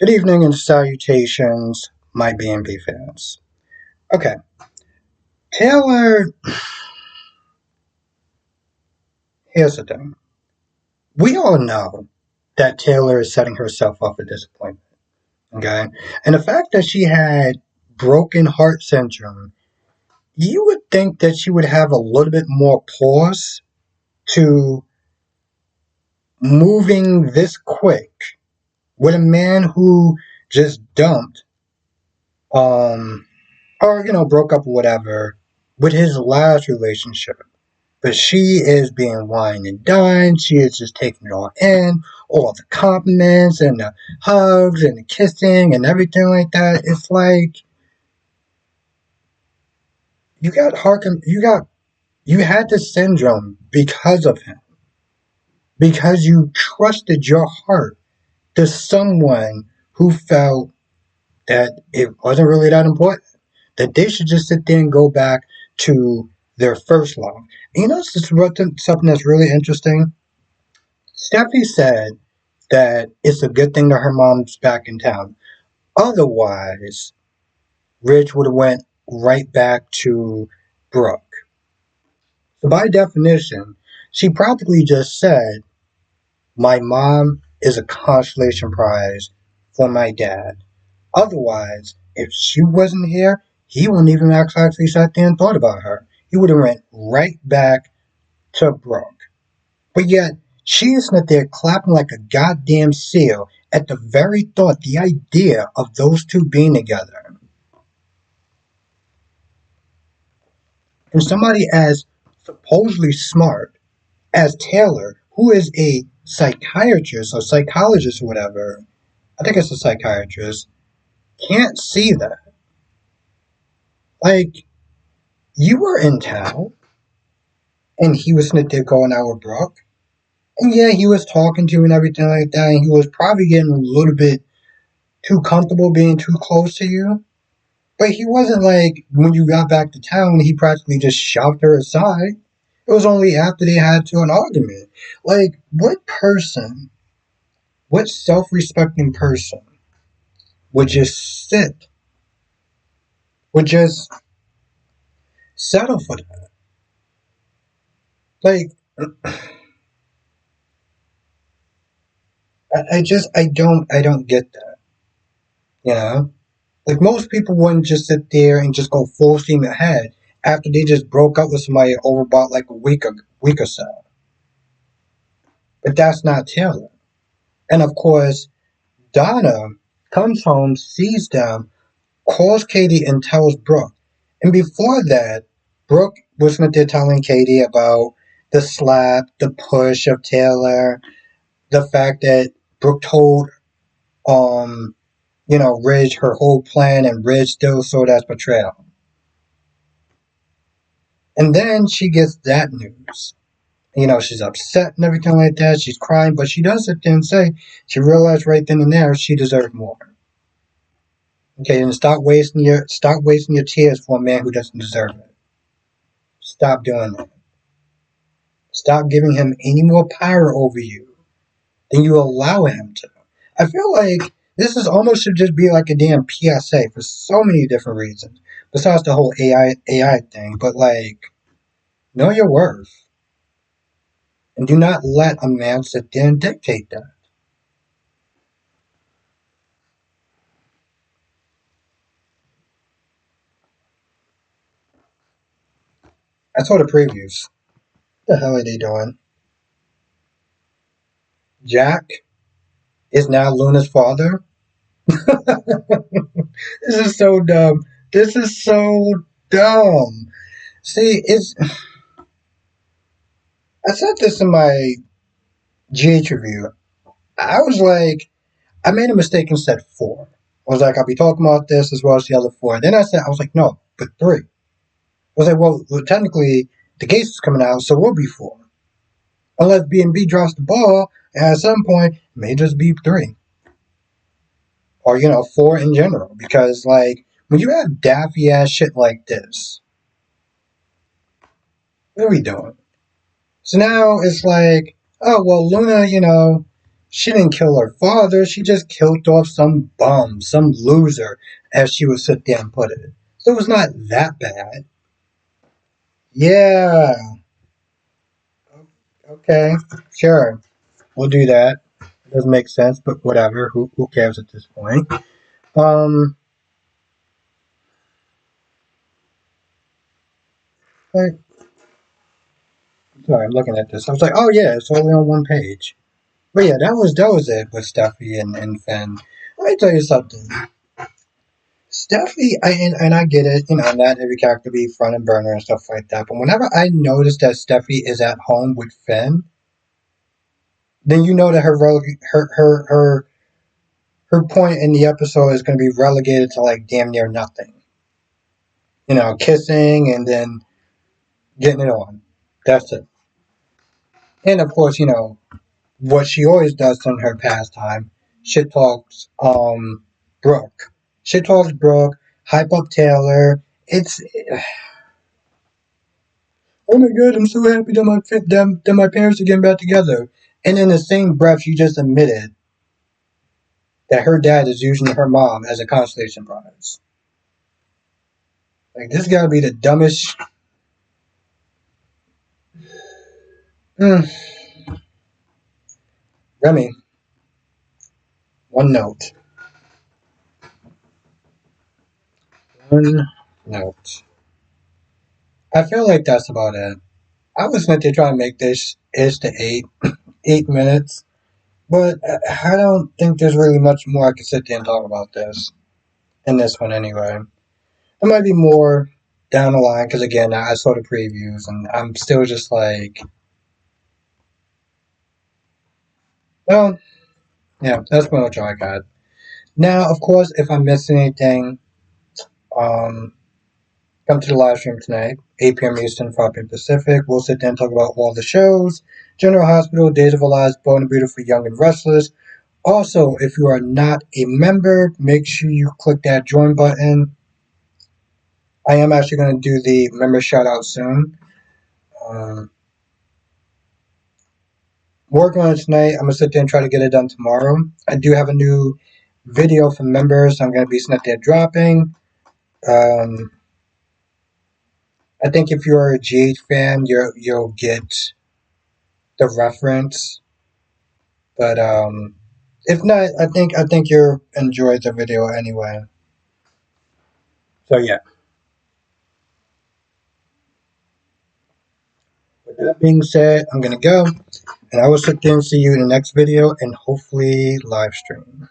Good evening and salutations, my B&B fans. Okay, Taylor, here's the thing. We all know that Taylor is setting herself up for disappointment, okay? And the fact that she had broken heart syndrome, you would think that she would have a little bit more pause to moving this quick with a man who just dumped, um, or, broke up or whatever with his last relationship. But she is being wined and dined. She is just taking it all in, all the compliments and the hugs and the kissing and everything like that. It's like you had the syndrome because of him, because you trusted your heart to someone who felt that it wasn't really that important, that they should just sit there and go back to their first love. And this is something that's really interesting. Steffi said that it's a good thing that her mom's back in town. Otherwise, Rich would have went right back to Brooke. So by definition, she practically just said, my mom is a consolation prize for my dad. Otherwise, if she wasn't here, he wouldn't even actually sat there and thought about her. He would have went right back to Brooke. But yet, she is not there clapping like a goddamn seal at the very thought, the idea of those two being together. And somebody as supposedly smart as Taylor, who is a psychiatrist or psychologist or whatever, I think it's a psychiatrist, can't see that. Like, you were in town and he was sitting there going out with Brooke. And yeah, he was talking to you and everything like that, and he was probably getting a little bit too comfortable being too close to you. But he wasn't like when you got back to town, he practically just shoved her aside. It was only after they had to an argument. Like, what self respecting person would just would just settle for that? Like, I don't get that. You know? Like, most people wouldn't just sit there and just go full steam ahead after they just broke up with somebody over about like week or so. But that's not Taylor. And of course, Donna comes home, sees them, calls Katie, and tells Brooke. And before that, Brooke was not there telling Katie about the slap, the push of Taylor, the fact that Brooke told Ridge her whole plan, and Ridge still saw that as betrayal. And then she gets that news. She's upset and everything like that. She's crying, but she does sit there and say she realized right then and there she deserved more. Okay, and stop wasting your tears for a man who doesn't deserve it. Stop doing that. Stop giving him any more power over you than you allow him to. I feel like this is almost should just be like a damn PSA for so many different reasons. Besides the whole AI thing, but like know your worth and do not let a man sit there and dictate that. I saw the previews. What the hell are they doing? Jack is now Luna's father. This is so dumb. This is so dumb. See, I said this in my GH review. I was like, I made a mistake and said four. I was like, I'll be talking about this as well as the other four. Then I was like, no, but three. I was like, well technically, the case is coming out, so we'll be four. Unless B&B drops the ball, and at some point, it may just be three. Or, four in general. Because, like, when you have daffy ass shit like this, what are we doing? So now it's like, oh, well, Luna, She didn't kill her father. She just killed off some bum, some loser, as she would sit there and put it. So it was not that bad. Yeah. Okay. Sure. We'll do that. It doesn't make sense, but whatever. Who cares at this point? Um. Like, sorry, I'm looking at this. I was like, oh yeah, it's only on one page. But yeah, that was it with Steffi and Finn. Let me tell you something. Steffi, and I get it, not every character be front and burner and stuff like that. But whenever I notice that Steffi is at home with Finn, then you know that her point in the episode is going to be relegated to like damn near nothing. Kissing and then getting it on. That's it. And of course, what she always does in her pastime, shit talks Brooke. Shit talks Brooke, hype up Taylor. It's oh my god, I'm so happy that my parents are getting back together. And in the same breath, she just admitted that her dad is using her mom as a consolation prize. Like this gotta be the dumbest. Mm. Remy, one note. One note. I feel like that's about it. I was meant to try and make this is to 8 minutes, but I don't think there's really much more I could sit there and talk about this in this one anyway. There might be more down the line because again, I saw the previews and I'm still just like, well, yeah, that's pretty much all I got. Now, of course, if I miss anything, um, come to the live stream tonight, 8 p.m. Eastern, 5 p.m. Pacific. We'll sit there and talk about all the shows. General Hospital, Days of Our Lives, Bold and Beautiful, Young and Restless. Also, if you are not a member, make sure you click that join button. I am actually going to do the member shout out soon. Um, working on it tonight. I'm going to sit there and try to get it done tomorrow. I do have a new video for members I'm going to be sitting there dropping. Um, I think if you're a GH fan, you'll get the reference. But if not, I think you'll enjoy the video anyway. So yeah. With that being said, I'm gonna go, and I will sit there and see you in the next video and hopefully live stream.